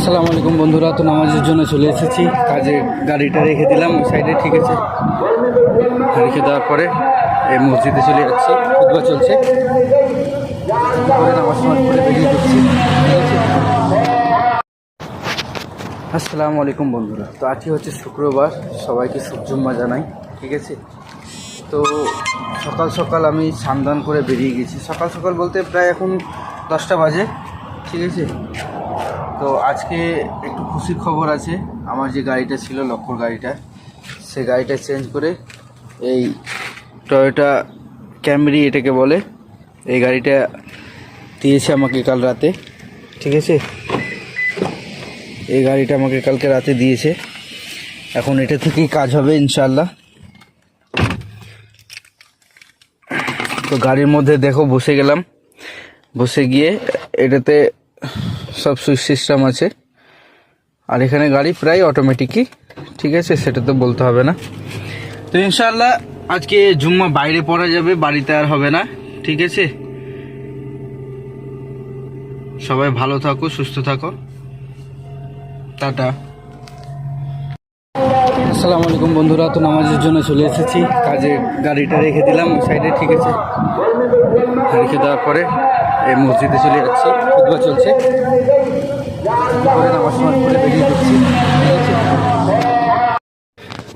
আসসালামু আলাইকুম বন্ধুরা, তো নামাজের জন্য চলে এসেছি। কাজে গাড়িটা রেখে দিলাম ওই সাইডে, ঠিক আছে। রেখে দেওয়ার পরে এই মসজিদে চলে যাচ্ছি, খুতবা চলছে, নামাজ পড়ে বেরিয়ে দিচ্ছি, ঠিক আছে। আসসালামু আলাইকুম বন্ধুরা, তো আজকে হচ্ছে শুক্রবার, সবাইকে শুভ জুম্মা জানাই, ঠিক আছে। তো সকাল সকাল আমি স্নান করে বেরিয়ে গেছি। সকাল সকাল বলতে প্রায় এখন 10টা বাজে, ঠিক আছে। তো আজকে একটু খুশির খবর আছে। আমার যে গাড়িটা ছিল, লক্ষ্যর গাড়িটা, সে গাড়িটা চেঞ্জ করে এই টয়োটা ক্যামরি এটাকে বলে, এই গাড়িটা দিয়েছে আমাকে কাল রাতে, ঠিক আছে। এই গাড়িটা আমাকে কালকে রাতে দিয়েছে। এখন এটা থেকেই কাজ হবে ইনশাআল্লাহ। তো গাড়ির মধ্যে দেখো বসে গেলাম, বসে গিয়ে এটাতে সব সুইচ সিস্টেম আছে, আর এখানে গাড়ি প্রায় অটোমেটিকই, ঠিক আছে, সেটা তো বলতে হবে না। তো ইনশাআল্লাহ আজকে জুম্মা বাইরে পড়া যাবে, বাড়িতে আর হবে না, ঠিক আছে। সবাই ভালো থাকো, সুস্থ থাকো, টাটা। আসসালামু আলাইকুম বন্ধুরা, তো নামাজের জন্য চলে এসেছি। কাজে গাড়িটা রেখে দিলাম ওই সাইডে, ঠিক আছে। রেখে দেওয়ার পরে এই মসজিদে চলে যাচ্ছি, খুতবা চলছে, নামাজ পড়ে বেরিয়ে দিচ্ছি, ঠিক আছে।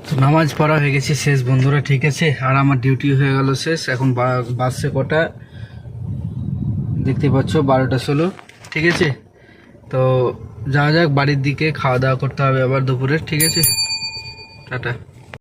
তো নামাজ পড়া হয়ে গেছে শেষ বন্ধুরা, ঠিক আছে। আর আমার ডিউটি হয়ে গেল শেষ। এখন বাসে কটা দেখতে পাচ্ছ, 12টা 16, ঠিক আছে। তো যাওয়া যাক বাড়ির দিকে, খাওয়া দাওয়া করতে হবে আবার দুপুরে, ঠিক আছে। টাটা।